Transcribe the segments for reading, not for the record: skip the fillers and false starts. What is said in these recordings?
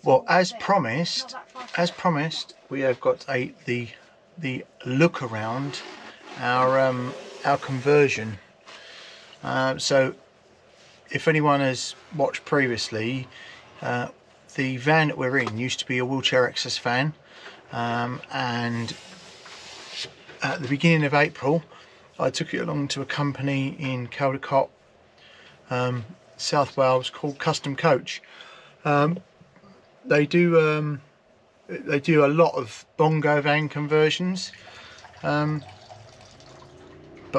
Well, as promised, we have got the look around our conversion. So, if anyone has watched previously, the van that we're in used to be a wheelchair access van, and at the beginning of April, I took it along to a company in Caldicot, South Wales, called Custom Coach. They do a lot of bongo van conversions, but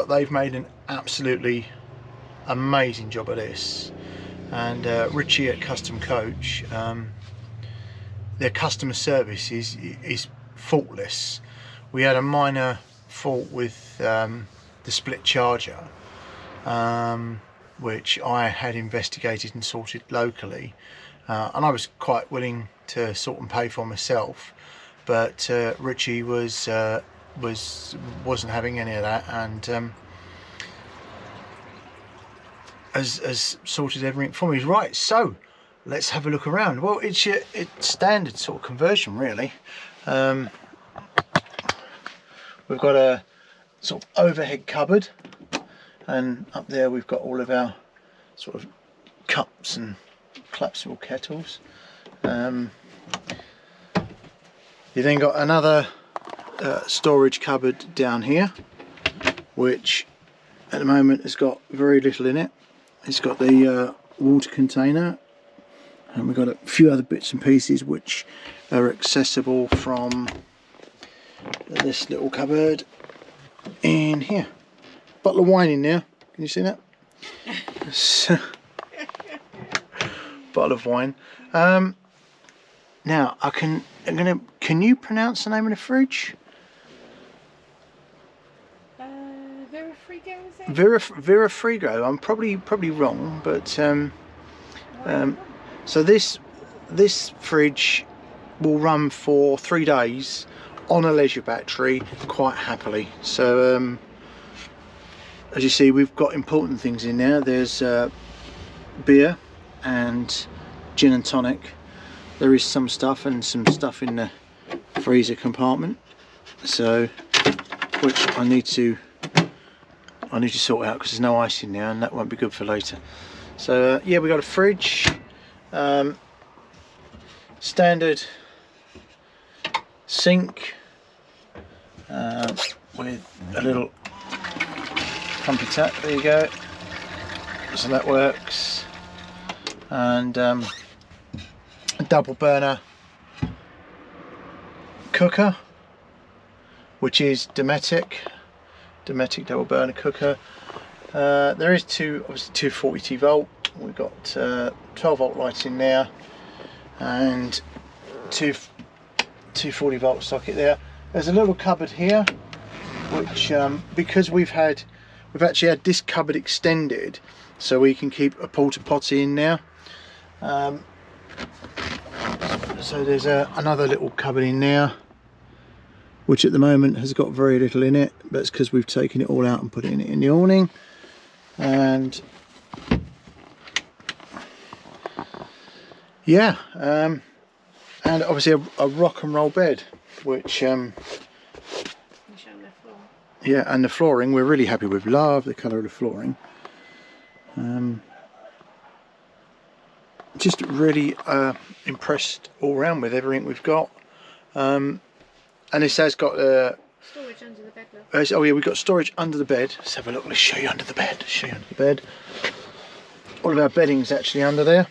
they've made an absolutely amazing job of this. And Richie at Custom Coach, their customer service is faultless. We had a minor fault with the split charger, which I had investigated and sorted locally, and I was quite willing to sort and pay for myself, but Richie wasn't having any of that, and has sorted everything for me. Right, so let's have a look around. Well, it's standard sort of conversion, really. We've got a sort of overhead cupboard, and up there we've got all of our sort of cups and collapsible kettles. You then got another storage cupboard down here, which at the moment has got very little in it. It's got the water container, and we've got a few other bits and pieces which are accessible from this little cupboard in here. Bottle of wine in there, can you see that? So, bottle of wine. Now can you pronounce the name of the fridge? Vera Frigo. I'm probably wrong, but so this fridge will run for 3 days on a leisure battery quite happily. So as you see, we've got important things in there. There's beer and gin and tonic. There is some stuff in the freezer compartment, so which I need to sort out because there's no ice in there, and that won't be good for later. So yeah, we got a fridge, standard sink with a little pumpy tap. There you go. So that works, and a double burner cooker, which is Dometic double burner cooker. There is obviously two 40 volt. We've got 12 volt lights in there, and two 40 volt socket there. There's a little cupboard here, which because we've actually had this cupboard extended so we can keep a porta potty in there. So there's another little cupboard in there, which at the moment has got very little in it, but it's because we've taken it all out and put it in the awning. And yeah, and obviously a rock and roll bed, which yeah, and the flooring we're really happy with. Love the colour of the flooring. Just really impressed all round with everything we've got. And this has got storage under the bed. Oh yeah, we've got storage under the bed. Let's have a look. Let's show you under the bed. All of our bedding's actually under there.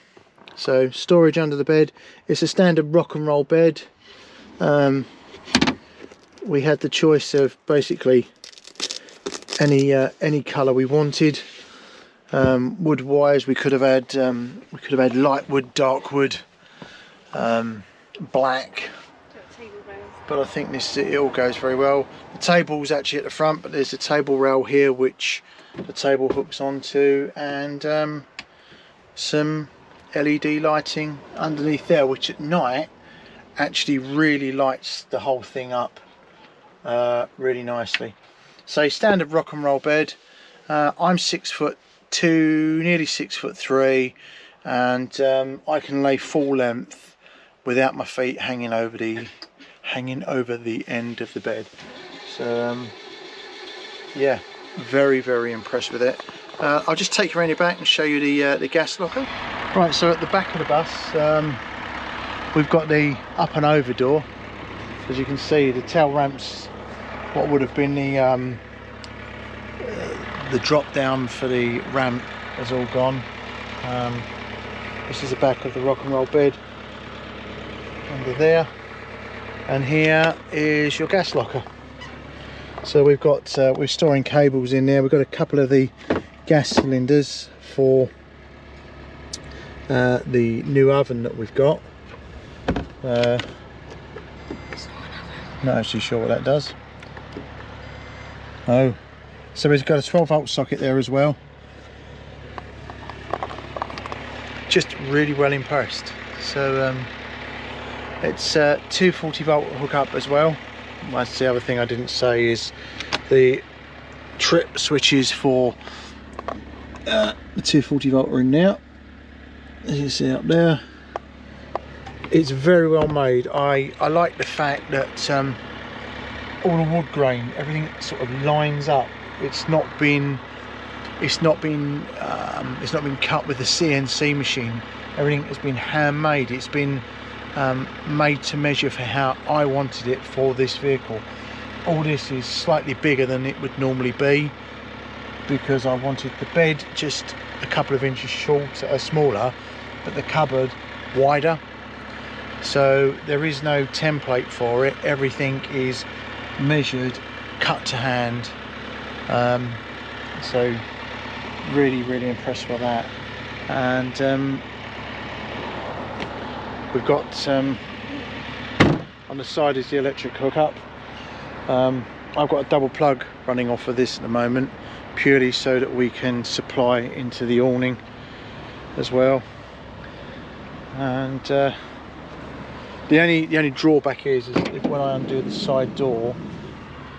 So storage under the bed. It's a standard rock and roll bed. We had the choice of basically any colour we wanted. Wood wise, we could have had light wood, dark wood, black. But I think it all goes very well. The table's actually at the front, but there's a table rail here which the table hooks onto, and some LED lighting underneath there, which at night actually really lights the whole thing up really nicely. So standard rock and roll bed. I'm 6'2", nearly 6'3", and I can lay full length without my feet hanging over the end of the bed. So yeah, very impressed with it. I'll just take you around the back and show you the gas locker. Right, so at the back of the bus we've got the up and over door. As you can see, the tail ramps, what would have been the drop down for the ramp, has all gone. This is the back of the rock and roll bed under there, and here is your gas locker. So we've got we're storing cables in there. We've got a couple of the gas cylinders for the new oven that we've got. Not actually sure what that does. Oh, so we've got a 12-volt socket there as well. Just really well impressed. So it's 240-volt hookup as well. That's the other thing I didn't say, is the trip switches for the 240-volt are in now, as you see up there. It's very well made. I like the fact that all the wood grain, everything sort of lines up. It's not been cut with the CNC machine. Everything has been handmade. It's been made to measure for how I wanted it for this vehicle. All this is slightly bigger than it would normally be, because I wanted the bed just a couple of inches smaller, but the cupboard wider. So there is no template for it. Everything is measured, cut to hand. So really impressed with that. And we've got on the side is the electric hookup. I've got a double plug running off of this at the moment, purely so that we can supply into the awning as well. And the only drawback is if when I undo the side door,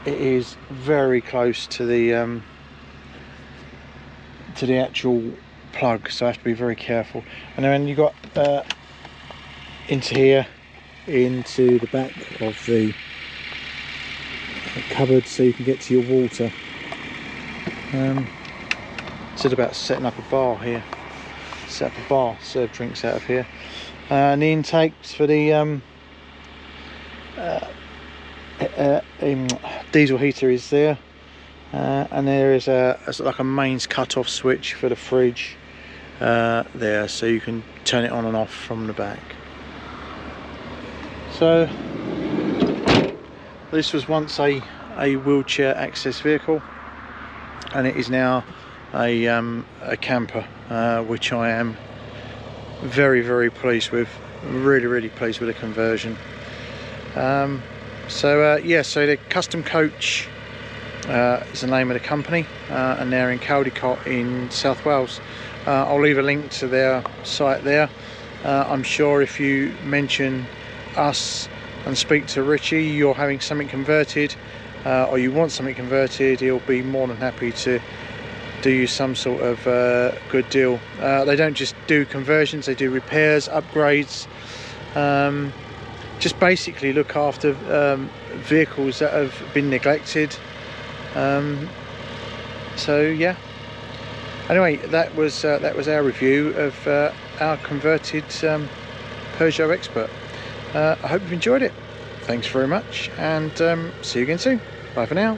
it is very close to the actual plug, so I have to be very careful. And then you got into here, into the back of the cupboard, so you can get to your water. It's about setting up a bar here. Set up a bar, serve drinks out of here. And the intakes for the diesel heater is there, and there is like a mains cut-off switch for the fridge there, so you can turn it on and off from the back. So this was once a wheelchair access vehicle, and it is now a camper, which I am very pleased with. Really pleased with the conversion. So the Custom Coach is the name of the company, and they're in Caldicot in South Wales. I'll leave a link to their site there. I'm sure if you mention us and speak to Richie, you're having something converted, or you want something converted, he'll be more than happy to do you some sort of good deal. They don't just do conversions, they do repairs, upgrades, just basically look after vehicles that have been neglected. So yeah, anyway, that was our review of our converted Peugeot Expert. I hope you've enjoyed it. Thanks very much, and see you again soon. Bye for now.